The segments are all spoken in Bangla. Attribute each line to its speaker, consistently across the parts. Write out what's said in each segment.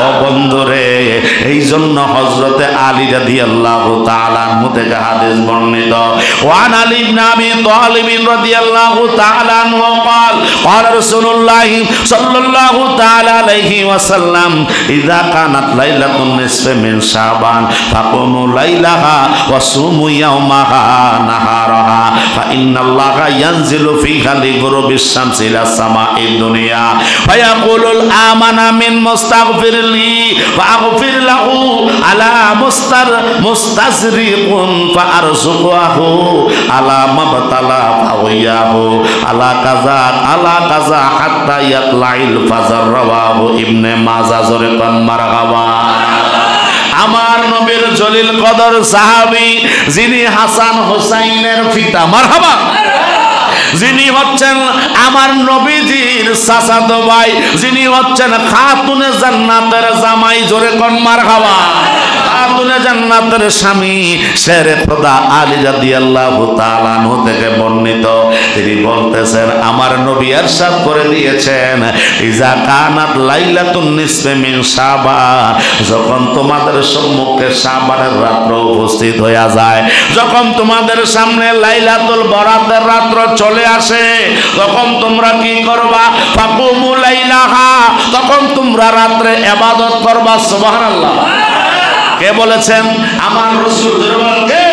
Speaker 1: ও বন্ধুরে, এই জন্য হযরতে আলী রাদিয়াল্লাহু তাআলা আনহু থেকে হাদিস বর্ণিত, ওয়ান আলী ইবনে আবি তালিব রাদিয়াল্লাহু তাআলা আনহু قال قال رسول الله صلى الله تعالى عليه وسلم اذا كانت ليله النصف من شعبان فقوموا ليلها وصوموا يومها نهارها فان الله ينزل فيها لغروب الشمس الى السماء الدنيا فيقول الامن من مستغفر لي فاغفر له على مستزرق فارزقه على ما ابتلى فوياه على كذا حتى يطلع الفجر رواه ابن মাজাহ জোরেকান মারহাবা। আমার নবীর জলিল কদর সাহাবী যিনি হাসান হোসাইনের পিতা, মারহাবা, যিনি হচ্ছেন আমার নবীজির চাচাতো ভাই, যিনি হচ্ছেন খাতুনে জান্নাতের জামাই, জোরে কোন মারহাবা, খাতুনে জান্নাতের স্বামী শেরে খোদা আলী রাদিয়াল্লাহু তাআলা আনহু থেকে বর্ণিত, তিনি বলতেছেন আমার নবী ইরশাদ করে দিয়েছেন ইজা কানাত লাইলাতুন নিসফি মিন শাবান, যখন তোমাদের সম্মুখে শাবানের রাত্র উপস্থিত হয়ে যায়, যখন তোমাদের সামনে লাইলাতুল বরাতের রাত্র চলে আসে, তখন তোমরা কি করবা? ফাকুমু লাইলাহা, তখন তোমরা রাত্রে ইবাদত করবা। সুবহানাল্লাহ। কে বলেছেন? আমার রাসূল। কে?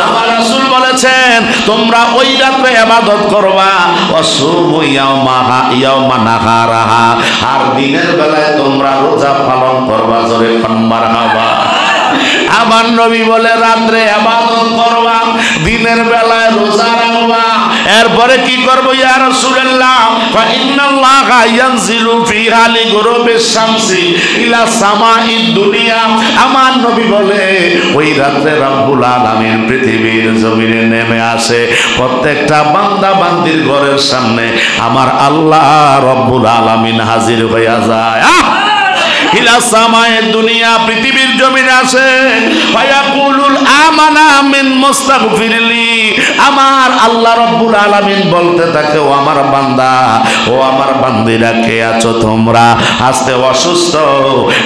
Speaker 1: আমার রাসূল বলেছেন তোমরা ওই রাতে ইবাদত করবা, ওয়াসুমু ইয়াওমা নাহারাহা, আর দিনের বেলায় তোমরা রোজা পালন করবা। জোরে মারহাবা। আমার নবী বলে রাত্রে ইবাদত করবা, দিনের বেলায় রোজা রাখবা, এরপরে কি করব ইয়া রাসূলুল্লাহ? ফা ইন্নাল্লাহা ইয়ানজিলু ফিহা লিগুরুবিশ শামসি ইলা সামাঈদ দুনিয়া। আমার নবী বলে ওই রাতে রব্বুল আলামিন পৃথিবীর জমিনে নেমে আসে, প্রত্যেকটা বান্দা বান্দির ঘরের সামনে আমার আল্লাহ রব্বুল আলামিন হাজির হয়ে যায়। ইলা সামায়ে দুনিয়া, পৃথিবীর জমিনে আসে, ফায়াকুলুল আমানা মিন মুস্তাগফিরলি, আমার আল্লাহ রব্বুল আলামিন বলতে থাকে ও আমার বান্দা, ও আমার বান্দিরা, কে আছো তোমরা? আজকে অসুস্থ,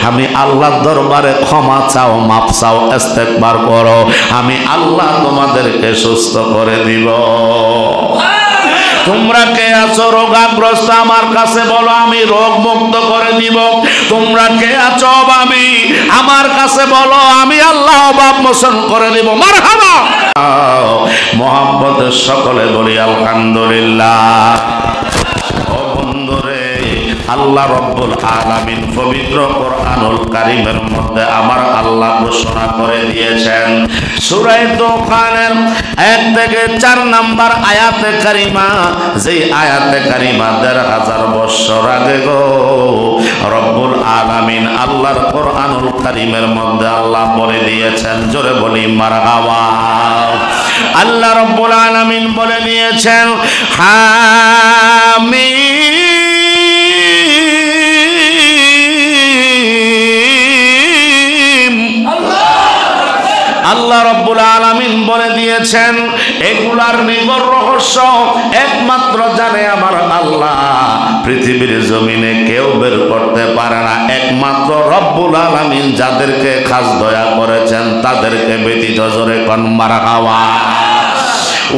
Speaker 1: আমি আল্লাহর দরবারে ক্ষমা চাও, মাপ চাও, ইস্তেগফার করো, আমি আল্লাহ তোমাদেরকে সুস্থ করে দিব। তোমরা কে আছো রোগাগ্রস্ত, আমার কাছে বলো, আমি রোগ মুক্ত করে দিব। তোমরা কে আছো অভাবী, আমার কাছে বলো, আমি আল্লাহ অভাব মোচন করে দিব। মারহাবা। মুহাব্বতের সকলে বলি আলহামদুলিল্লাহ। ও বন্ধুরে, আল্লাহ রব্বুল আলামিন পবিত্র কোরআনুল কারীমের মধ্যে আমার আল্লাহ ঘোষণা করে দিয়েছেন সূরা দোকানের 1 থেকে 4 নম্বর আয়াতে কারিমা, যেই আয়াতে কারিমা ১৫০০ বছর আগে গো রব্বুল আলামিন আল্লাহর কোরআনুল কারীমের মধ্যে আল্লাহ বলে দিয়েছেন, জোরে বলি মারহাবা। আল্লাহ রব্বুল আলামিন বলে দিয়েছেন হামিম। আল্লাহ রব্বুল আলামিন বলে দিয়েছেন এগুলার নিগর রহস্য একমাত্র জানে আমার আল্লাহ, পৃথিবীর জমিনে কেউ বের করতে পারে না, একমাত্র রব্বুল আলামিন যাদেরকে খাস দয়া করেছেন তাদেরকে ব্যতীত। জোরে কোন মারহাবা।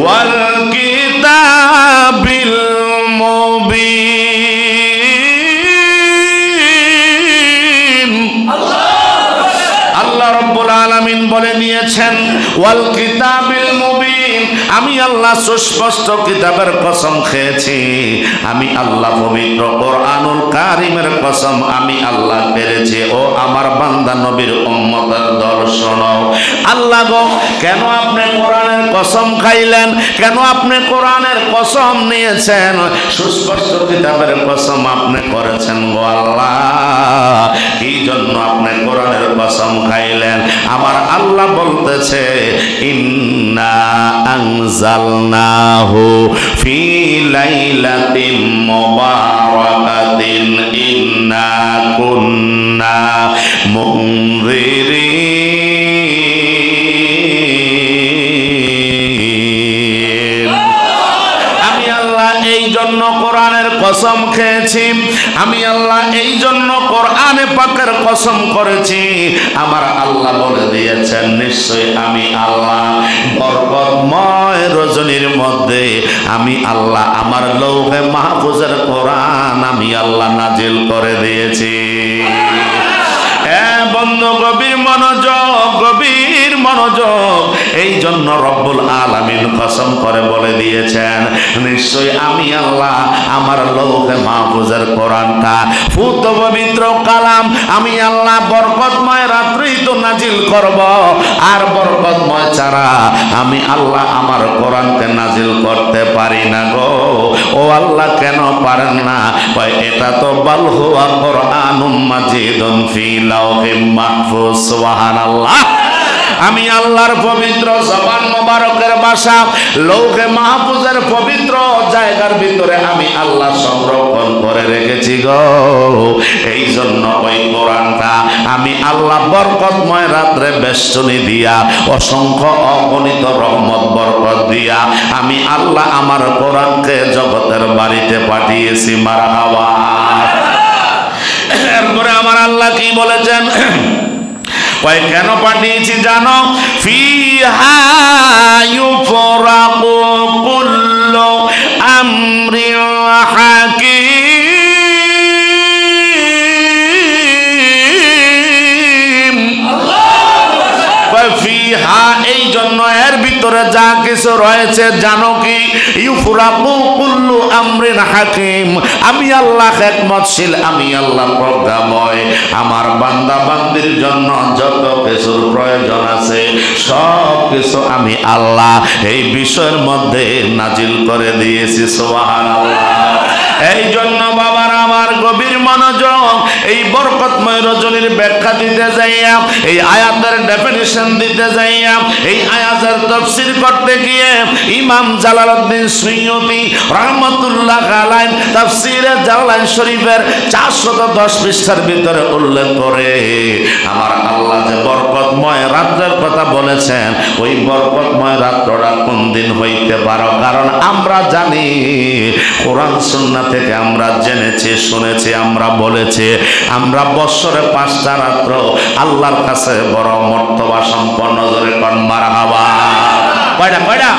Speaker 1: ওয়াল কিতাবিল মুবিন, আল্লাহ রব্বুল আলামিন বলে দিয়েছেন ওয়াল কিতাবিল মুবিন, আমি আল্লাহ সুস্পষ্ট কিতাবের কসম খেয়েছি, আমি আল্লাহ পবিত্র কোরআনুল কারীমের কসম আমি আল্লাহ পেরেছি। ও আমার বান্দা নবীর উম্মতের দর্শন, আল্লাহ গো কেন আপনি কোরআনের কসম খাইলেন? কেন আপনি কোরআনের কসম নিয়েছেন? সুস্পষ্ট কিতাবের কসম আপনি করেছেন গো আল্লাহ, এই জন্য আপনি কোরআনের কসম খাইলেন? আমার আল্লাহ বলতেছে ইন্না আনজালনাহু ফি লাইলাতিন মুবারাকাতিন ইন্না কুন্না মুনযিরিন। আমি আল্লাহ এই জন্য কোরআনের কসম খেয়েছি, আমি আল্লাহ এই জন্য কোরআনে পাকের কসম করেছি, আমার আল্লাহ বলে দিয়েছেন নিশ্চয় আমি আল্লাহ বরকতময় রজনীর মধ্যে আমি আল্লাহ আমার লৌহে মাহফুজের কোরআন আমি আল্লাহ নাজিল করে দিয়েছি। বন্ধু গভীর মনোযোগ, গভীর মনোযোগ। এই জন্য রব্বুল আলামিন কসম করে বলে দিয়েছেন নিশ্চয় আমি আল্লাহ আমার লৌহে মাহফুজের কোরআনটা ফুত পবিত্র কালাম আমি আল্লাহ বরকতময় রাত্রেই তো নাজিল করব, আর বরকতময় ছাড়া আমি আল্লাহ আমার কোরআনকে নাজিল করতে পারি না গো। ও আল্লাহ কেন পারেন না? এটা তো বাল হুয়া কোরআনুম মাজিদুন ফি লাওহিম মাহফুজ। সুবহানাল্লাহ। আমি আল্লাহর পবিত্র জবান মোবারকের ভাষা লৌহে মাহফুজের পবিত্র জায়গার ভিতরে আমি আল্লাহ সংরক্ষণ করে রেখেছি গো। এই জন্য ওই কোরআনটা আমি আল্লাহ বরকতময় রাত্রে বেষ্টনী দিয়া অসংখ্য অগণিত রহমত বরকত দিয়া আমি আল্লাহ আমার কোরআনকে জগতের বাড়িতে পাঠিয়েছি। মারহাবা। এরপরে আমার আল্লাহ কি বলেছেন? কেন পাঠিয়েছি জানো? ফিহা ইউফরাকু কুল্লু আমরিন হাকীম। ফিহা এই জন্য এর ভিতরে যা কিছু রয়েছে জানো কি? ইউফরাকু কুল্লু আমরিন হাকীম। আমি আল্লাহ হিকমতশীল, আমি আল্লাহ প্রজ্ঞাময়। আমার বান্দা বান্দির জন্য যত কিছুর প্রয়োজন আছে সব কিছু আমি আল্লাহ এই বিষয়ের মধ্যে নাজিল করে দিয়েছি। সুবহানাল্লাহ। এই জন্য বাবার আমার গভীর মনোযোগ। এই বরকতময় রজনীর ব্যাখ্যা দিতে যাইয়া, এই আয়াতের ডেফিনিশন দিতে যাইয়া, এই আয়াতের তাফসীর করতে গিয়ে ইমাম জালালউদ্দিন সুয়ুতী রাহমাতুল্লাহ আলাইহি তাফসীরে জালালাইন শরীফের 410 পৃষ্ঠার ভিতরে উল্লেখ করে আমার আল্লাহ যে বরকতময় রাতের কথা বলেছেন, ওই বরকতময় রাতটা কোন দিন হইতে পারে? কারণ আমরা জানি কোরআন সুন্নাহ থেকে আমরা জেনেছি, শুনেছি, আমরা বলেছি আমরা বৎসরে 5টা রাত্র আল্লাহর কাছে বড় মর্তবা সম্পন্ন। জোরে কোন মারহাবা। কয়টা?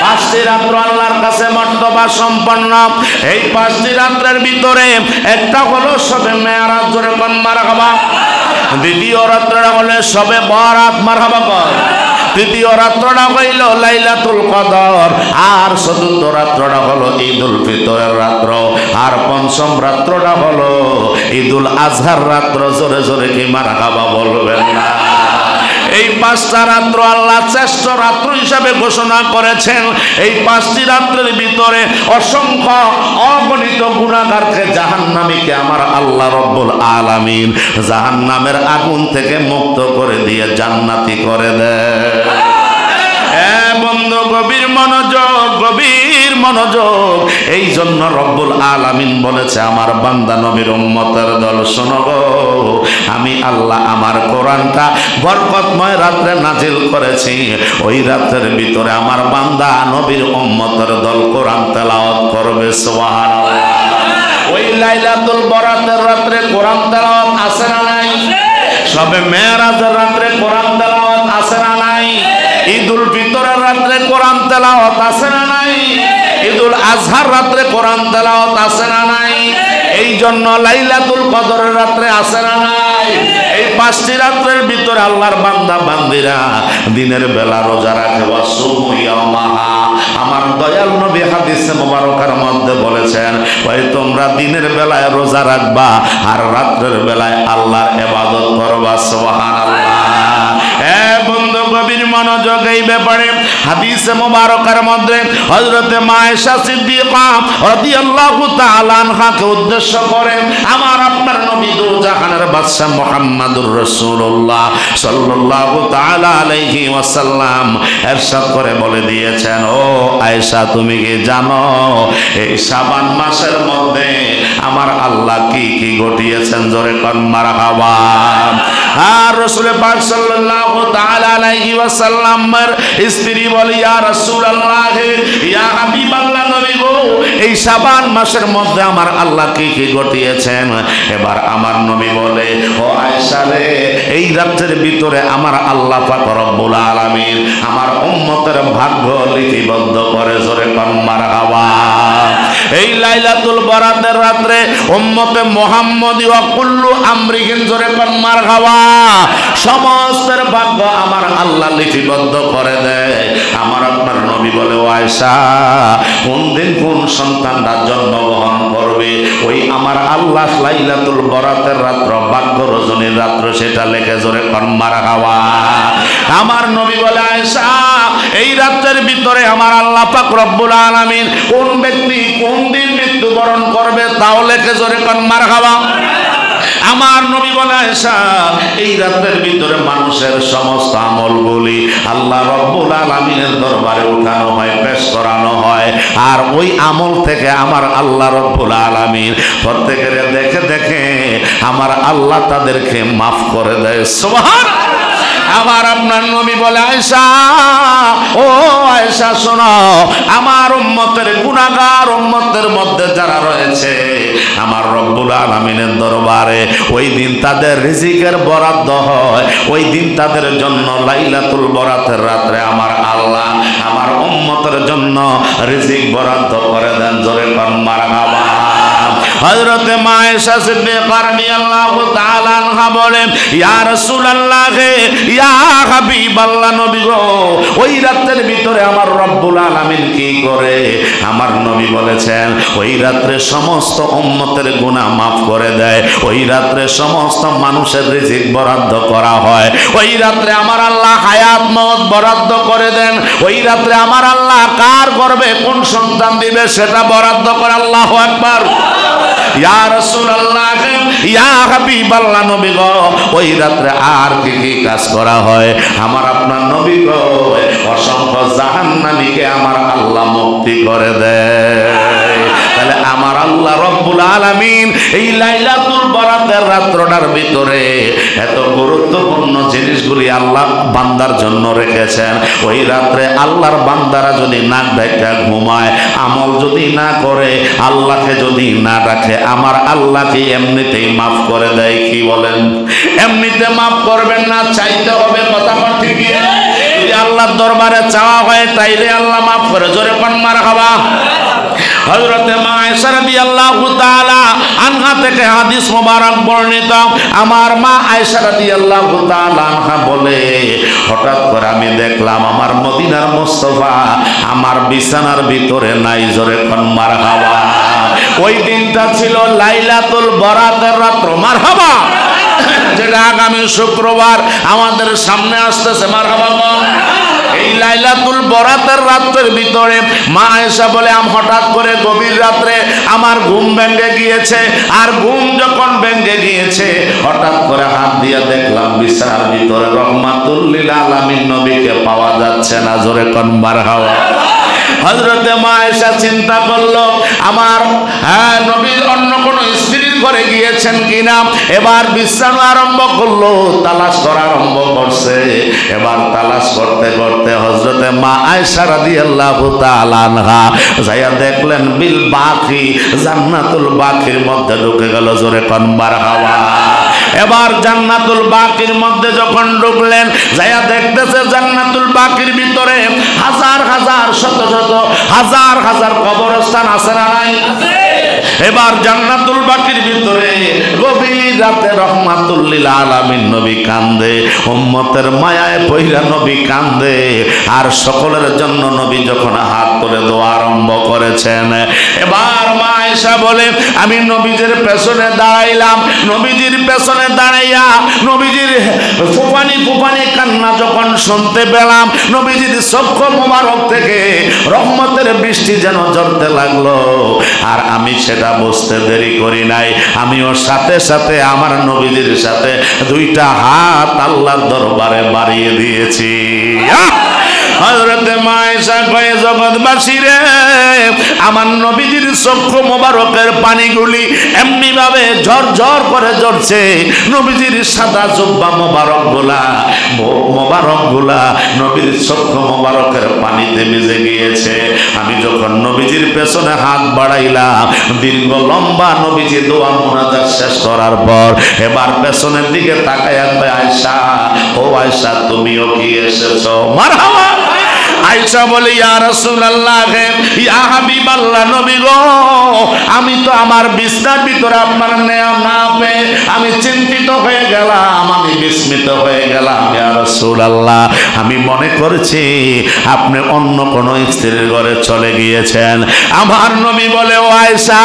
Speaker 1: 5টি রাত্র আল্লাহর কাছে মর্তবা সম্পন্ন। এই 5টি রাত্রের ভিতরে একটা হলো শবে মেরাজ। জোরে কোন মারহাবা। দ্বিতীয় রাত্রটা হলো শবে বরাত। মারহাবা কর। তৃতীয় রাত্রটা হইল লাইলাতুল কদর, আর চতুর্থ রাত্রটা হলো ঈদুল ফিতরের রাত্র, আর পঞ্চম রাত্রটা হলো ঈদুল আজহার রাত্র। জোরে জোরে কি মারহাবা বলবেন না? এই 5টা রাত্র আল্লাহ শ্রেষ্ঠ রাত্র হিসাবে ঘোষণা করেছেন। এই 5টি রাত্রের ভিতরে অসংখ্য অগণিত গুনাহগারকে জাহান্নামীকে আমার আল্লাহ রব্বুল আলামিন জাহান্নামের আগুন থেকে মুক্ত করে দিয়ে জান্নাতি করে দেয়। বন্ধু গভীর মনোযোগ, গভীর মনোযোগ। এই জন্য রব্বুল আলামিন বলেছে আমার বান্দা নবীর উম্মতের দল শোনো গো, আমি আল্লাহ আমার কোরআনটা বরকতময় রাত্রে নাজিল করেছি। ওই রাতের ভিতরে আমার বান্দা নবীর উম্মতের দল কোরআন তেলাওয়াত করবে। সুবহানাল্লাহ। ওই লাইলাতুল বরাতের রাত্রে কোরআন তেলাওয়াত আছে না নাই? শবে মেরাজের রাত্রে কোরআন তেলাওয়াত আছে না নাই? ঈদুল ফিতরের রাত্রে কোরআন তেলাওয়াত আছে না নাই? ঈদুল আজহার রাত্রে কোরআন তেলাওয়াত আছে না নাই? এই জন্য লাইলাতুল কদরের রাত্রে আছে না নাই? এই 5টি রাত্রের ভিতরে আল্লাহর বান্দা বান্দিরা দিনের বেলা রোজা রাখে। ওয়াসুমু ইয়াওমাহা। আমার দয়াল নবী হাদিসে মুবারকার মধ্যে বলেছেন, ওই তোমরা দিনের বেলায় রোজা রাখবা আর রাতের বেলায় আল্লাহর ইবাদত করবা। সুবহানাল্লাহ। বন্ধু গভীর মনোযোগ। এই ব্যাপারে হাদিসে মুবারকার মধ্যে হযরতে মা আয়েশা সিদ্দিকা রাদিয়াল্লাহু তাআলা আনহাকে উদ্দেশ্য করে আমার আপনার নবী দু জাহানের বাদশা মুহাম্মদুর রাসূলুল্লাহ সাল্লাল্লাহু তাআলা আলাইহি ওয়াসাল্লাম ইরশাদ করে বলে দিয়েছেন, ও আয়েশা তুমি কি জানো এই শাবান মাসের মধ্যে আমার আল্লাহ কি কি ঘটিয়েছেন? জোরে কোন মারহাবা। আর রাসূল পাক সাল্লাল্লাহু তাআলা আলাইহি ওয়াসাল্লামের স্ত্রী বলে, ইয়া রাসূলুল্লাহ, ইয়া হাবিবাল্লাহ, নবী গো, এই শাবান মাসের মধ্যে আমার আল্লাহ কি কি ঘটিয়েছেন। এবার আমার নবী বলে, ও আয়েশা রে, এই রাতের ভিতরে আমার আল্লাহ পাক রব্বুল আলামিন আমার উম্মতের ভাগ্য লিপিবদ্ধ করে, জোরে কোন মারহাবা। এই লাইলাতুল বরাতের রাতে উম্মতে মুহাম্মদী ওয়া কুল্লু আমরিহিন, জোরে কোন মারহাবা, সমস্তের ভাগ্য আমার আল্লাহ লিপিবদ্ধ করে দেয়। আমার আপনার নবী বলে, ও আয়েশা, কোন দিন কোন সন্তানরা জন্মগ্রহণ করবে, ওই আমার আল্লাহ লাইলাতুল বরাতের রাত্র, ভাগ্য রজনীর রাত্র সেটা লেখে, জোরে কোন মারহাবা। আমার নবী বলে, আয়েশা, এই রাতের ভিতরে আমার আল্লাহ পাক রব্বুল আলামিন কোন ব্যক্তি কোন দিন মৃত্যুবরণ করবে তাও লেখে, জোরে কোন মারহাবা। আমার নবী বলে, আয়েশা, এই রাতের ভিতরে মানুষের সমস্ত আমলগুলি আল্লাহ রব্বুল আলামিনের দরবারে উঠানো হয়, পেশ করানো হয়, আর ওই আমল থেকে আমার আল্লাহ রব্বুল আলামিন প্রত্যেকের দেখে দেখে আমার আল্লাহ তাদেরকে মাফ করে দেয়। সুবহানাল্লাহ। আমার আপনার নবী বলে, আয়েশা, ও আয়েশা শোনো, আমার উম্মতের গুনাহগার উম্মতের মধ্যে যারা রয়েছে আমার রব্বুল আলামিনের দরবারে ওই দিন তাদের রিজিকের বরাদ্দ হয়, ওই দিন তাদের জন্য লাইলাতুল বরাতের রাতে আমার আল্লাহ আমার উম্মতের জন্য রিজিক বরাদ্দ করে দেন, জোরে কোন মারহাবা। হযরত মা আয়েশা সিদ্দিকা রাদিয়াল্লাহু তাআলা আনহা বলেন, ইয়া রাসূলুল্লাহ, ইয়া হাবিবাল্লাহ, নবী গো, ওই রাতের ভিতরে আমার রব্বুল আলামিন কি করে? আমার নবী বলেছেন, ওই রাতে সমস্ত উম্মতের গুনাহ মাফ করে দেয়, ওই রাতে সমস্ত মানুষের রিজিক বরাদ্দ করা হয়, ওই রাতে আমার আল্লাহ হায়াত মওত বরাদ্দ করে দেন, ওই রাতে আমার আল্লাহ কার গর্ভে কোন সন্তান দিবে সেটা বরাদ্দ করে। আল্লাহু আকবার। ইয়া রাসূলুল্লাহ, ইয়া হাবিবাল্লাহ, নবী গো, ওই রাতে আর কি কি কাজ করা হয়? আমার আপনার নবী গো, অসংখ্য জাহান্নামীকে আমার আল্লাহ মুক্তি করে দেয়। তাহলে আমার আল্লাহ রব্বুল আলামিন এই লাইলাতুল বরাতের রাতটার ভিতরে এত গুরুত্বপূর্ণ জিনিসগুলি আল্লাহ বান্দার জন্য রেখেছেন। ওই রাত্রে আল্লাহর বান্দারা যদি নাক ঢাকা ঘুমায়, আমল যদি না করে, আল্লাহকে যদি না ডাকে, আমার আল্লাহকে এমনিতেই মাফ করে দেয়। কি বলেন? এমনিতে মাফ করবেন না, চাইতে হবে। কথা ঠিক? যদি আল্লাহর দরবারে চাওয়া হয় তাইলে আল্লাহ মাফ করে, জোরে কোন মারহাবা। হযরত মা আয়েশা রাদিয়াল্লাহু তাআলা আনহা থেকে হাদিস মোবারক বর্ণিত। আমার মা আয়েশা রাদিয়াল্লাহু তাআলা আনহা বলে, হঠাৎ করে আমি দেখলাম আমার মদিনার মুস্তাফা আমার বিছানার ভিতরে নাই, জোরে কোন মারহাবা। ওই দিনটা ছিল লাইলাতুল বরাতের রাত, মারহাবা, যেটা আগামী শুক্রবার আমাদের সামনে আসতেছে, মারহাবা। এই লাইলাতুল বরাতের রাতের ভিতরে মা আয়েশা বলে, হঠাৎ করে গভীর রাত্রে আমার ঘুম ভেঙে গিয়েছে, আর ঘুম যখন ভেঙে গিয়েছে হঠাৎ করে হাত দিয়ে দেখলাম বিছানার ভিতরে রহমাতুল লিল আলামিন নবীকে পাওয়া যাচ্ছে না, জোরে কোন মারহাবা। হযরতে মা আয়েশা চিন্তা করলো আমার নবীর অন্য কোন স্ত্রীর ঘরে গিয়েছেন কিনা। এবার বিশ্রাম আরম্ভ করলো, তালাশ করা আরম্ভ করছে। এবার তালাশ করতে করতে হযরতে মা আয়েশা রাদিয়াল্লাহু তাআলা আনহা যাইয়া দেখলেন বিল বাকি, জান্নাতুল বাকির মধ্যে ঢুকে গেল, জোরে কোন মারহাবা। এবার জান্নাতুল বাকির মধ্যে যখন ঢুকলেন, যাইয়া দেখতেছে জান্নাতুল বাকির ভিতরে হাজার হাজার শত শত হাজার হাজার কবরস্থান আছে না নাই? এবার জান্নাতুল বাকির ভিতরে গভীর রাতে রহমাতুল লিল আলামিন নবী কান্দে, উম্মতের মায়ায় পইরা নবী কান্দে। আর সকলের জন্য নবী যখন হাত তুলে দোয়া আরম্ভ করেছেন, এবার মা আয়েশা বলে, আমি নবীজির পেছনে দাঁড়াইলাম। নবীজির পেছনে দাঁড়াইয়া নবীজির ফুফানি ফুফানি কান্না যখন শুনতে পেলাম, নবীজির চক্ষু মোবারক থেকে রহমতের বৃষ্টি যেন ঝরতে লাগলো। আর আমি সেটা বুঝতে দেরি করি নাই, আমিও সাথে সাথে আমার নবীজির সাথে দুইটা হাত আল্লাহর দরবারে বাড়িয়ে দিয়েছি। হযরতে মা আয়েশা কয়ে জগৎবাসী রে আমার নবীজির চক্ষু মোবারকের পানিগুলি এমনি ভাবে ঝরঝর করে ঝরছে নবীজির সাদা জুব্বা মোবারকগুলা নবীর চক্ষু মোবারকের পানিতে ভিজে গিয়েছে আমি যখন নবীজির পেছনে হাত বাড়াইলাম দীর্ঘ লম্বা নবীজি দোয়া মুনাজাত শেষ করার পর এবার পেছনের দিকে তাকায়া কয় আয়েশা ও আয়েশা তুমিও কি এসেছো মারহাবা আয়েশা বলে ইয়া রাসূলুল্লাহ ইয়া হাবিবাল্লাহ নবী গো আমি তো আমার বিছনার ভিতরে আপনার না পেয়ে আমি চিন্তিত হয়ে গেলাম আমি বিস্মিত হয়ে গেলাম ইয়া রাসূলুল্লাহ আমি মনে করেছি আপনি অন্য কোন স্ত্রীর ঘরে চলে গিয়েছেন আমার নবী বলে ও আয়েশা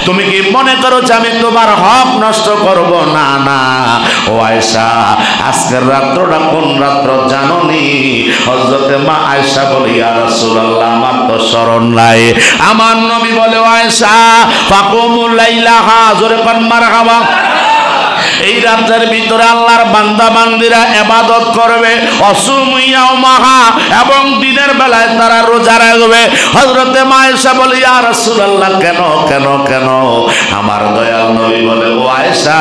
Speaker 1: তুমি কি মনে করো যে আমি তোমার হক নষ্ট করব না না ও আয়েশা আজকের রাতটা কোন রাত জানোনি হযরতে মা আয়েশা বলে ইয়া রাসূলুল্লাহ আমার তো স্মরণ নাই আমার নবী বলে আয়েশা ফাকুমুল লাইলাহা জোরে কোন মারহাবা এই রাতের ভিতরে আল্লাহর বান্দা বান্দিরা ইবাদত করবে অসুমিয়াউমাহা এবং দিনের বেলায় তারা রোজা রাখবে হযরতে মা আয়েশা বলে ইয়া রাসূলুল্লাহ কেন কেন কেন আমার দয়াল নবী বলে ও আয়েশা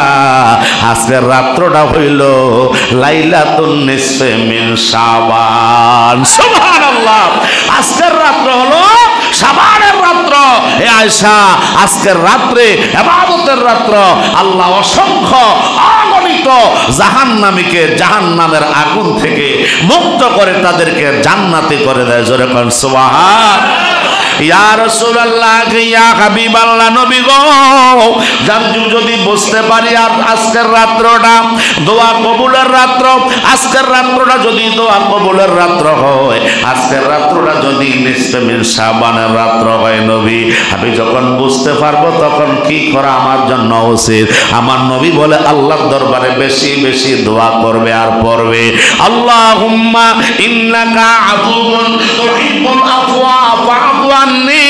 Speaker 1: আজকের রাতটা হইল লাইলাতুন নিসফে মিন শাবান সুবহানাল্লাহ আজকের রাত হলো শাবানের রাত হে আয়েশা আজকের রাতে ইবাদতের রাত আল্লাহ অসংখ্য অগণিত জাহান্নামীকে জাহান্নামের আগুন থেকে মুক্ত করে তাদেরকে জান্নাতি করে দেয় জোরে কোন সুবহান ইয়া রাসূলুল্লাহ ইয়া হাবিবাল্লাহ নবী গো যদি বুঝতে পারি আর আজকের রাতটা দোয়া কবুলের রাত আজকের রাতটা যদি দোয়া কবুলের রাত হয় আজকের রাতটা যদি নিসফে মিন শাবানের রাত হয় নবী আমি যখন বুঝতে পারবো তখন কি করা আমার জন্য উচিত আমার নবী বলে আল্লাহর দরবারে বেশি বেশি দোয়া করবে আর পড়বে আল্লাহুম্মা ইন্নাকা আফুউন তুহিব্বুল আফওয়া ফা'ফু আন্নী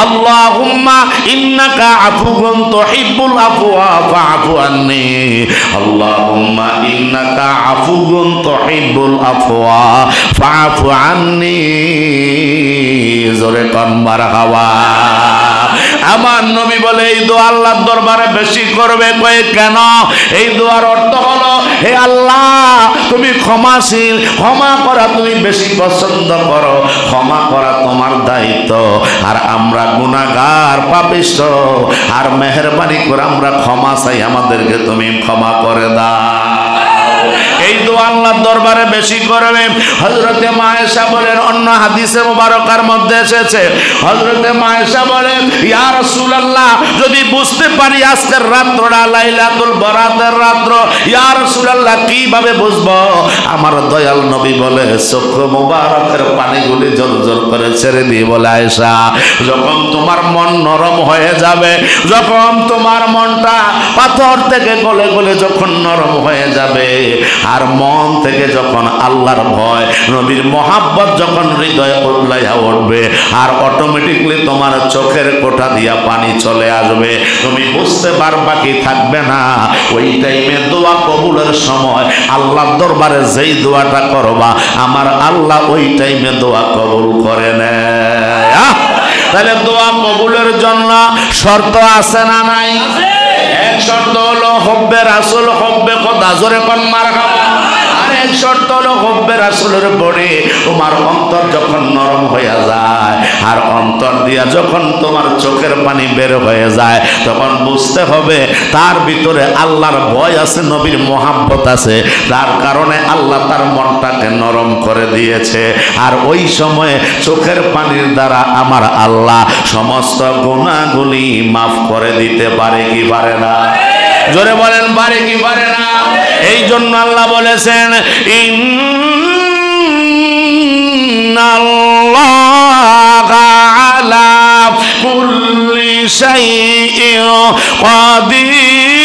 Speaker 1: আল্লাহুম্মা ইন্নাকা আফুউন তুহিব্বুল আফওয়া ফা'ফু আন্নী আল্লাহুম্মা ইন্নাকা আফুউন তুহিব্বুল আফওয়া ফা'ফু আন্নী জোরে কোন মারহাবা আমার নবী বলে এই দোয়া আল্লাহর দরবারে বেশি করবে কই কেন এই দোয়ার অর্থ হলো হে আল্লাহ তুমি ক্ষমাশীল ক্ষমা করা তুমি বেশি পছন্দ করো ক্ষমা করা তোমার দায়িত্ব আর আমরা গুনাহগার পাপিষ্ঠ আর মেহেরবানি করে আমরা ক্ষমা চাই আমাদেরকে তুমি ক্ষমা করে দাও এই দোয়া আল্লাহর দরবারে বেশি করবে হযরতে মা আয়েশা বলেন অন্য হাদিসে মুবারকার মধ্যে এসেছে হযরতে মা আয়েশা বলেন ইয়া রাসূলুল্লাহ যদি বুঝতে পারি আজকের রাতটা লাইলাতুল বরাতের রাত ইয়া রাসূলুল্লাহ কিভাবে বুঝবো আমার দয়াল নবী বলে চক্ষু মুবারকের পানিগুলি জলজল করে ছেড়ে দিয়ে বলে আয়েশা যখন তোমার মন নরম হয়ে যাবে যখন তোমার মনটা পাথর থেকে গলে গলে যখন নরম হয়ে যাবে আর মন থেকে যখন আল্লাহর ভয় নবীর মহাব্বত যখন হৃদয়ে উতলাইয়া উঠবে আর অটোমেটিকলি তোমার চোখের কোঠা দিয়া পানি চলে আসবে তুমি বুঝতে পারবা কি থাকবে না ওই টাইমে দোয়া কবুলের সময় আল্লাহর দরবারে যেই দোয়াটা করবা আমার আল্লাহ ওই টাইমে দোয়া কবুল করে নেয় তাহলে দোয়া কবুলের জন্য শর্ত আছে না নাই এক শর্ত হলো হব্বে রাসূল হব্বে খোদা জোরে কোন মারহাবা আর এক শর্ত হলো হব্বে রাসূলের পরে তোমার অন্তর যখন নরম হয়ে যায় আর অন্তর দিয়া যখন তোমার চোখের পানি বের হয়ে যায় তখন বুঝতে হবে তার ভিতরে আল্লাহর ভয় আছে নবীর মহাব্বত আছে তার কারণে আল্লাহ তার মনটাকে নরম করে দিয়েছে আর ওই সময়ে চোখের পানির দ্বারা আমার আল্লাহ সমস্ত গুনাহগুলি মাফ করে দিতে পারে কি পারে না জোরে বলেন পারে কি পারে না এই জন্য আল্লাহ বলেছেন ইন্নাল্লাহা আলা কুল্লি শাইইন কাদির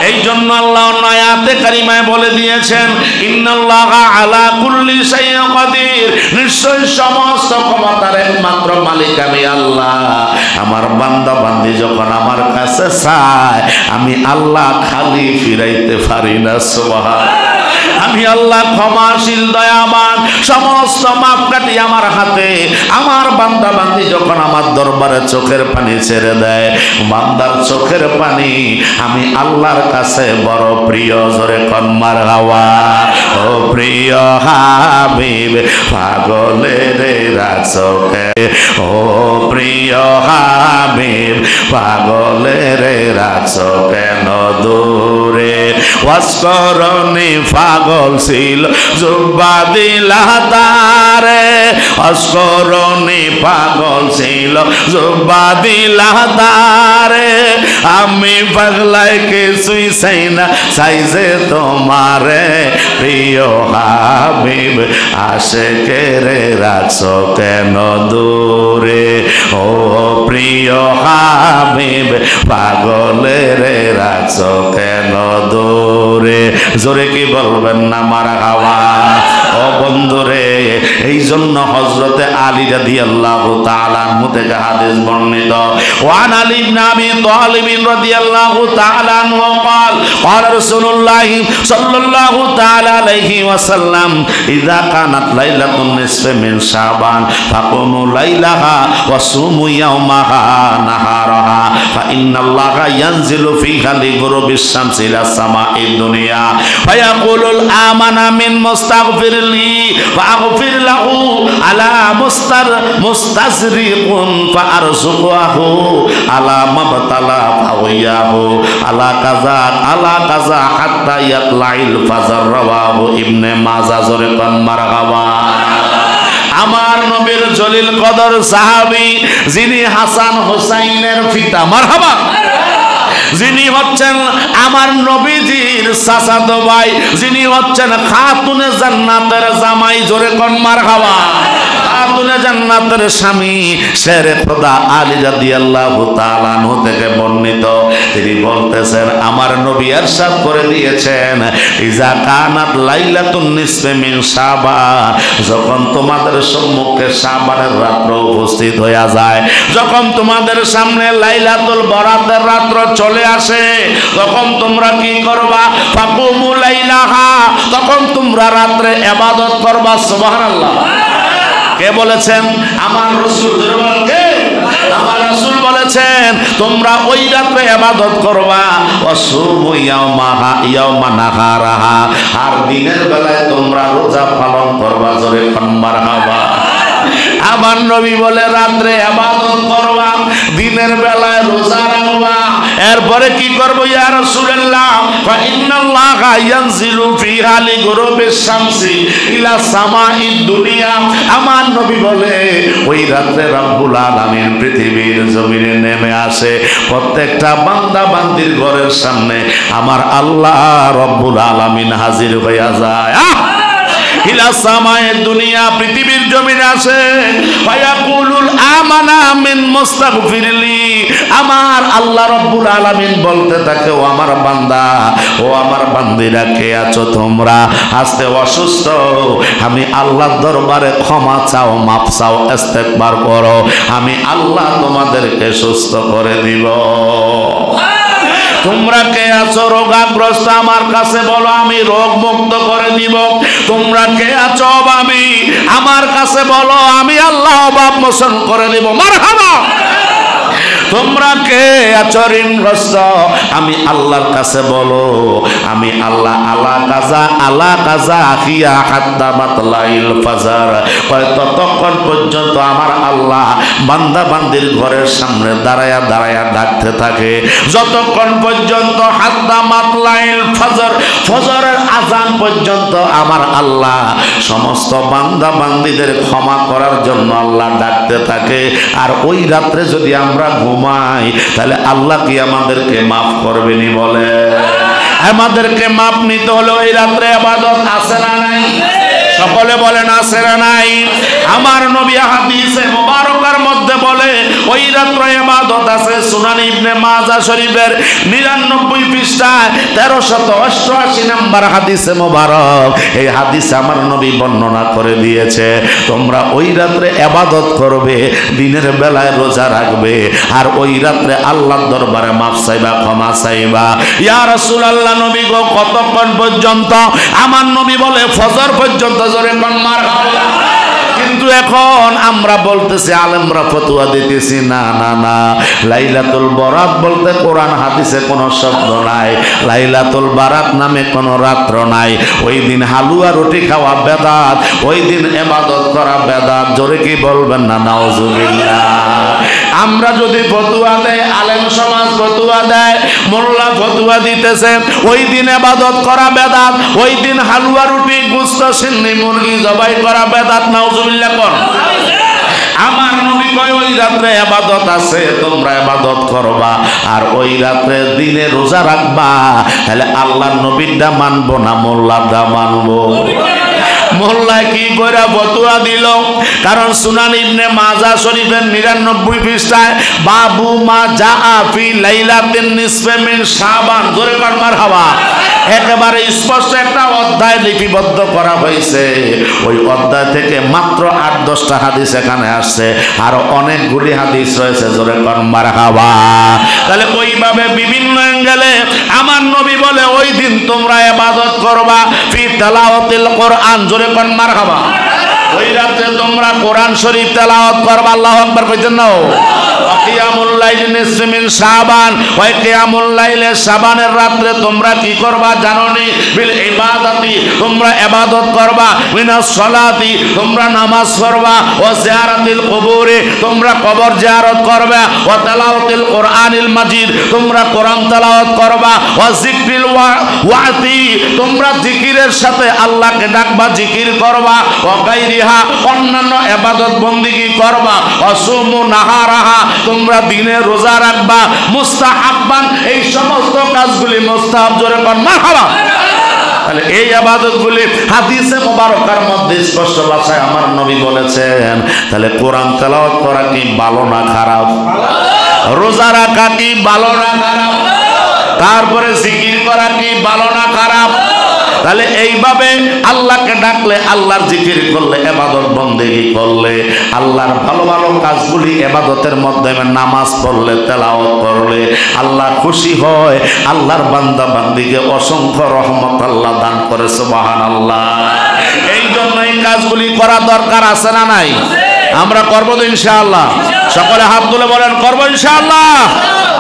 Speaker 1: এই জন্য আল্লাহ আয়াতে কারিমায় বলে দিয়েছেন ইন্নাল্লাহা আলা কুল্লি শাইইন কাদির, নিশ্চয় সমস্ত ক্ষমতার একমাত্র মালিক আমি আল্লাহ। আমার বান্দা বান্দি যখন আমার কাছে চায় আমি আল্লাহ খালি ফিরাইতে পারি না। সুবহানাল্লাহ। আমি আল্লাহ ক্ষমাশীল দয়াবান, সমস্ত মাপকাঠি আমার হাতে। আমার বান্দা বান্দি যখন আমার দরবারে চোখের পানি ছেড়ে দেয়, বান্দার চোখের পানি আমি আল্লাহর কাছে বড় প্রিয়। জোরে কোন মারহাবা। ও প্রিয় হাবিব পাগলের রাসকে, ও প্রিয় হাবিব পাগলের রাসকে নদূরে ওয়াসকরণী পাগল ছিল জুব্বা দিলা তারে, অস্করণী পাগল ছিল জুব্বা দিলা তারে। আমি পাগলাই কিছুই চাই না, চাই যে তোমারে প্রিয় হাবিব আশিকেরে রাখছো কেন দূরে। ও প্রিয় হাবিব পাগলেরে রাখছো কেন দূরে। জোরে কি বলবেন না মারহাবা। ও বন্ধুরে, এই জন্য হযরতে আলী রাদিয়াল্লাহু তাআলা আনহু থেকে হাদিস বর্ণিত, ওয়ান আলী ইবনে আবি তালিব রাদিয়াল্লাহু তাআলা আনহু قال قال رسول الله صلى الله تعالى عليه وسلم اذا كانت ليله النصف من شعبان فقوموا ليلها وصوموا يومها نهارها فان الله ينزل فيها لغروب الشمس الى السماء الدنيا فيقول الامن من مستغفر لي فاغفر له على مستزرق فارزقه على ما ابتلى فوياه على كذا হাত্তা ইয়াতলাইল ফাজর রাওয়াহু ইবনে মাজাহ। জোরে কোন মারহাবা। আমার নবীর জলিল কদর সাহাবী যিনি হাসান হোসাইনের পিতা, মারহাবা, যিনি হচ্ছেন আমার নবীজির চাচাতো ভাই, যিনি হচ্ছেন খাতুনে জান্নাতের জামাই। জোরে কোন মারহাবা। খাতুনে জান্নাতের স্বামী শেরে খোদা আলী রাদিয়াল্লাহু তাআলা আনহু থেকে বর্ণিত, তিনি বলতেছেন আমার নবী ইরশাদ করে দিয়েছেন ইজা কানাত লাইলাতুন নিসফি মিন শাবান, যখন তোমাদের সম্মুখে শাবানের রাত্র উপস্থিত হয়ে যায়, যখন তোমাদের সামনে লাইলাতুল বরাতের রাত্র চলে আসে, তখন তোমরা কি করবা? ফাকুমু লাইলাহা, তখন তোমরা রাত্রে ইবাদত করবা। সুবহানাল্লাহ। কে বলেছেন? আমার রাসূল। কে? আমার রাসূল বলেছেন তোমরা ওই রাতে ইবাদত করবা। ওয়াসুমু ইয়াওমা নাহারাহা, আর দিনের বেলায় তোমরা রোজা পালন করবা। জোরে কোন মারহাবা। আমার নবী বলে রাত্রে ইবাদত করবা, দিনের বেলায় রোজা রাখবা। এরপরে কি করব ইয়া রাসূলুল্লাহ? ফা ইন্নাল্লাহা ইয়ানজিলু ফিহা লিগুরুবিশ শামসি ইলা সামাঈদ দুনিয়া। আমার নবী বলে ওই রাতে রব্বুল আলামিন পৃথিবীর জমিনে নেমে আসে, প্রত্যেকটা বান্দা বান্দির ঘরের সামনে আমার আল্লাহ রব্বুল আলামিন হাজির হইয়া যায়। ইলা সামায়ে দুনিয়া, পৃথিবীর জমিনে আসে। ফায়াকুলুল আমানা মিন মুস্তাগফিরলি, আমার আল্লাহ রব্বুল আলামিন বলতে থাকে ও আমার বান্দা, ও আমার বান্দিরা, কে আছো তোমরা? আজকে অসুস্থ, আমি আল্লাহর দরবারে ক্ষমা চাও, মাফ চাও, ইস্তেগফার করো, আমি আল্লাহ তোমাদেরকে সুস্থ করে দিব। তোমরা কে আছো রোগাগ্রস্ত, আমার কাছে বলো, আমি রোগ মুক্ত করে দিব। তোমরা কে আছো অভাবী, আমার কাছে বলো, আমি আল্লাহ অভাব মোচন করে দিব। মারহাবা। তোমরা কে আছো ঋণগ্রস্ত, আমি আল্লাহর কাছে বলো, আমি আল্লাহ আলা কাজা আখিয়া হাত্তা মাতলাইল ফাজর, ততক্ষণ পর্যন্ত আমার আল্লাহ বান্দা বান্দির ঘরের সামনে দাঁড়ায়া দাঁড়ায়া ডাকতে থাকে, যতক্ষণ পর্যন্ত হাত্তা মাতলাইল ফাজর, ফজরের আযান পর্যন্ত আমার আল্লাহ সমস্ত বান্দা বান্দিদের ক্ষমা করার জন্য আল্লাহ ডাকতে থাকে। আর ওই রাত্রে যদি আমরা ঘুমাই তাহলে আল্লাহ কি আমাদেরকে মাফ করবেনি? বলে আমাদেরকে মাফ নিতে হলে ওই রাত্রে ইবাদত আছে না নাই? সকলে বলেন আছে না নাই? আমার নবী হাদিসে মুবারকার মধ্যে বলে ওই রাত্রে ইবাদত আছে সুনান ইবনে মাজাহ শরীফের 99 পৃষ্ঠায় 1388 নম্বর হাদিসে মোবারক। এই হাদিস আমার নবী বর্ণনা করে দিয়েছে, তোমরা ওই রাত্রে ইবাদত করবে, দিনের বেলায় রোজা রাখবে, আর ওই রাত্রে আল্লাহর দরবারে মাফ চাইবা, ক্ষমা চাইবা। ইয়া রাসূলুল্লাহ, নবী গো কতক্ষণ পর্যন্ত? আমার নবী বলে ফজর পর্যন্ত। জোরে কোন মারহাবা। কিন্তু এখন আমরা বলতেছি, আলেমরা ফতোয়া দিতেছি, না না না, লাইলাতুল বরাত বলতে কোরআন হাদিসে কোনো শব্দ নাই, লাইলাতুল বারাত নামে কোনো রাত্র নাই। ওই দিন হালুয়া রুটি খাওয়া বেদাত, ওই দিন ইবাদত করা বেদাত। জোরে কি বলবেন না নাউজুবিল্লাহ? আমরা যদি ফতোয়া দেয়, আলেম সমাজ ফতোয়া দেয়, মোল্লা ফতোয়া দিতেছে ওই দিন ইবাদত করা বেদাত, ওই দিন হালুয়া রুটি গোশত সিন্নি মুরগি জবাই করা বেদাত। নাউজুবিল্লাহ কোন? আমার নবী কয় ওই রাত্রে ইবাদত আছে, তোমরা ইবাদত করবা, আর ওই রাত্রে দিনে রোজা রাখবা। তাহলে আল্লাহর নবীরটা মানবো না মোল্লারটা মানবো? মোল্লায় কি করে ফতোয়া দিল? কারণ সুনান ইবনে মাজাহ শরীফের 99 পৃষ্ঠায় বাবু মা জাআ ফি লাইলাতিন নিসফে মিন শাবান। জোরে কর মারহাবা। একেবারে স্পষ্ট একটা অধ্যায় লিপিবদ্ধ করা হয়েছে। ওই অধ্যায় থেকে মাত্র 8-10টা হাদিস এখানে আসছে, আরো অনেকগুলি হাদিস রয়েছে। জোরে কর মারহাবা। তাহলে ওইভাবে বিভিন্ন অ্যাঙ্গেলে আমার নবী বলে ওই দিন তোমরা ইবাদত করবা ফি তিলাওয়াতিল কোরআন। জোরে কোন মারহাবা। ওই রাতে তোমরা কোরআন শরীফ তেলাওয়াত করবা। আল্লাহু আকবার কইতেন না? কিয়ামুল লাইল নিসফে মিন শাবান, ওই কিয়ামুল লাইলে শাবানের রাতে তোমরা কি করবা জানোনি? বিল ইবাদাতি, তোমরা ইবাদত করবা। মিনাস সালাতি, তোমরা নামাজ পড়বা। ওয়া জিয়ারাতিল কুবুরি, তোমরা কবর জিয়ারত করবে। ওয়া তেলাওয়াতিল কোরআনিল মাজিদ, তোমরা কোরআন তেলাওয়াত করবা। ওয়া যিকরিল ওয়াতি, তোমরা জিকিরের সাথে আল্লাহকে ডাকবা, জিকির করবা। ওয়া গায়রিহা, অন্যান্য ইবাদত বন্দেগী করবা। ওয়া সুমু নাহারাহা, তোমরা দিনে রোজা রাখবা। মুস্তাহাব্বান, এই সমস্ত কাজগুলি মুস্তাহাব। জোরে কোন মারহাবা। তাহলে এই ইবাদতগুলি হাদিসে মুবারকার মধ্যে স্পষ্ট ভাষায় আমার নবী বলেছেন। তাহলে কোরআন তেলাওয়াত করা কি ভালো না খারাপ? রোজা রাখা কি ভালো না খারাপ? তারপরে জিকির করা কি ভালো না খারাপ? তাহলে এইভাবে আল্লাহকে ডাকলে, আল্লাহর জিকির করলে, ইবাদত বন্দেগী করলে, আল্লাহর ভালো ভালো কাজগুলি ইবাদতের মাধ্যমে নামাজ পড়লে, তেলাওয়াত করলে আল্লাহ খুশি হয়। আল্লাহর বান্দা বান্দীকে অসংখ্য রহমত আল্লাহ দান করে। সুবহানাল্লাহ। এই জন্য এই কাজগুলি করা দরকার আছে না নাই? আমরা করবো তো ইনশাআল্লাহ। সকলে হাত তুলে বলেন করবো ইনশাআল্লাহ।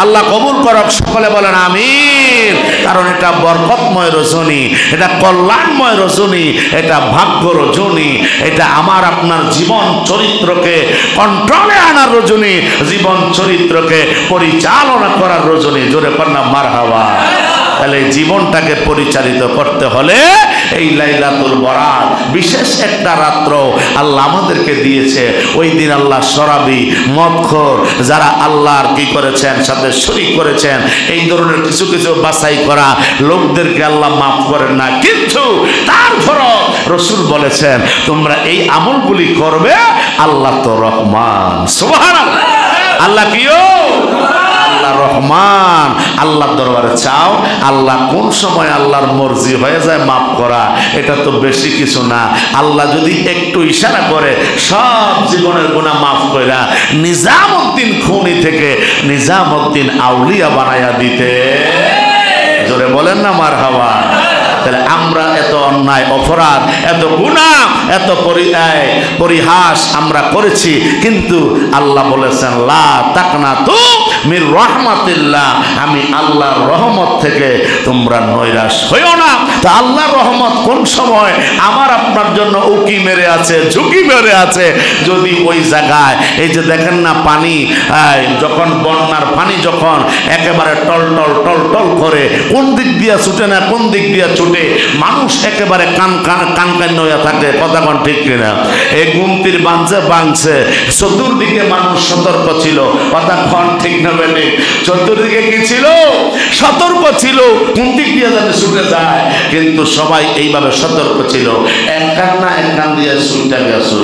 Speaker 1: আল্লাহ কবুল করক। সকলে বলেন আমিন। কারণ এটা বরকতময় রজনী, এটা কল্যাণময় রজনী, এটা ভাগ্য রজনী, এটা আমার আপনার জীবন চরিত্রকে কন্ট্রোলে আনার রজনী, জীবন চরিত্রকে পরিচালনা করার রজনী। জোরে কন্যা মারহাবা। তাহলে জীবনটাকে পরিচালিত করতে হলে এই লাইলাতুল বরাত বিশেষ একটা রাত্র আল্লাহ আমাদেরকে দিয়েছে। ওই দিন আল্লাহ শরাবি, মদখোর যারা আল্লাহর কি করেছেন, সাথে শরীক করেছেন, এই ধরনের কিছু কিছু বাছাই করা লোকদেরকে আল্লাহ মাফ করেন না। কিন্তু তারপরও রাসূল বলেছেন তোমরা এই আমলগুলি করবে, আল্লাহ তো রহমান। সুবহানাল্লাহ। আল্লাহ কিও? আল্লাহ রহমান। আল্লাহর দরবারে চাও, আল্লাহ কোন সময় আল্লাহর মর্জি হয়ে যায় মাফ করা, এটা তো বেশি কিছু না। আল্লাহ যদি একটু ইশারা করে সব জীবনের গুনাহ মাফ কইরা নিজামউদ্দিন খুনি থেকে নিজামউদ্দিন আউলিয়া বানায়া দিতে। জোরে বলেন না মারহাবা। তাহলে আমরা এত অন্যায়, অপরাধ, এত গুনাহ, এত পরিহাস আমরা করেছি, কিন্তু আল্লাহ বলেছেন লা তাকনাতু মির রাহমাতিল্লাহ, আমি আল্লাহর রহমত থেকে তোমরা নৈরাশ হইও না। তা আল্লাহর রহমত কোন সময় আমার আপনার জন্য উকি মেরে আছে, ঝুঁকি মেরে আছে। যদি ওই জায়গায় এই যে দেখেন না পানি, যখন বন্যার পানি যখন একেবারে টল টল টল টল করে, কোন দিক দিয়ে ছুটে না কোন দিক দিয়ে ছুটে, মানুষ একেবারে কান হয়ে থাকে। কথা কোন ঠিক কিনা? এই গুমতির বাঁধছে, চতুর্দিকে মানুষ সতর্ক ছিল। কথা কোন ঠিক না বেলে? চতুর্দিকে কি ছিল? সতর্ক ছিল, কোন দিক দিয়ে যাতে ছুটে যায়। কিন্তু সবাই এইভাবে সতর্ক ছিল। এক কান না এক কান দিয়ে ছুটে গেছে।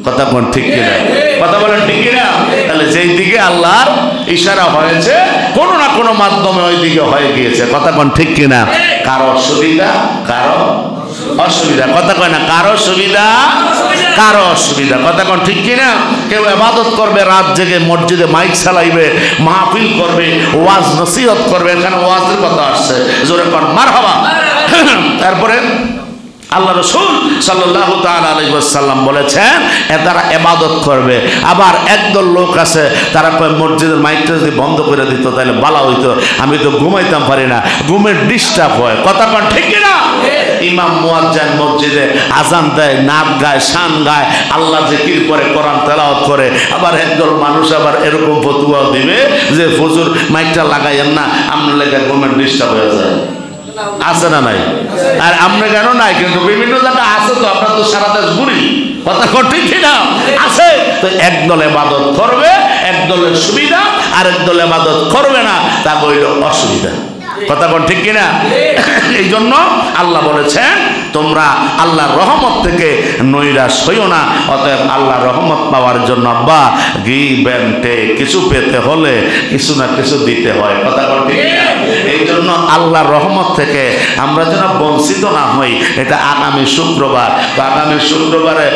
Speaker 1: কথা কোন ঠিক কিনা? কথা বলেন ঠিক কিনা? তাহলে যেই দিকে আল্লাহর ইশারা হয়েছে কোনো না কোনো মাধ্যমে ওই দিকে হয়ে গিয়েছে। কথা কোন ঠিক কিনা? কারো সুবিধা কারো অসুবিধা। কথা কয় না, কারো সুবিধা কারো অসুবিধা। কথা কোন ঠিক কিনা? কেউ ইবাদত করবে রাত জেগে, মসজিদে মাইক চালাইবে, মাহফিল করবে, ওয়াজ নসিহত করবে, এখানে ওয়াজের কথা আসছে, জোরে কোন মারহাবা। তারপরে আল্লাহ রাসূল সাল্লাল্লাহু তাআলা আলাইহি ওয়াসাল্লাম বলেছেন তারা ইবাদত করবে। আবার একদল লোক আছে তারা কয় মসজিদের মাইকটা যদি বন্ধ করে দিত তাহলে ভালো হইতো, আমি তো ঘুমাইতাম পারি না, ঘুমের ডিস্টার্ব হয়। কথা কোন ঠিক কিনা? ইমাম মুয়াজ্জিন মসজিদে আজান দেয়, নাত গায়, শান গায়, আল্লাহ জিকির করে, কোরআন তেলাওয়াত করে। আবার একদল মানুষ আবার এরকম ফতোয়া দিবে যে হুজুর মাইকটা লাগাইয়েন না, আপনার লেগে ঘুমের ডিস্টার্ব হয়ে যায়। আছে না নাই? আর আমরা কেন নাই, কিন্তু বিভিন্ন জায়গা আছে তো, আমরা তো সারা দেশ ঘুরি। কথা ঠিক কিনা? আছে তো। একদল ইবাদত করবে, একদলের সুবিধা, আর একদল ইবাদত করবে না, তা হইল অসুবিধা। কথা কোন ঠিক কিনা? এই জন্য আল্লাহ বলেছেন তোমরা আল্লাহর রহমত থেকে নৈরাশ হইও না। অতএব আল্লাহর রহমত পাওয়ার জন্য আব্বা গিভ এন্ড টেক, কিছু পেতে হলে কিছু না কিছু দিতে হয়। কথা কোন ঠিক কিনা? এই জন্য আল্লাহর রহমত থেকে আমরা যেন বঞ্চিত না হই। এটা আগামী শুক্রবার, তো আগামী শুক্রবারে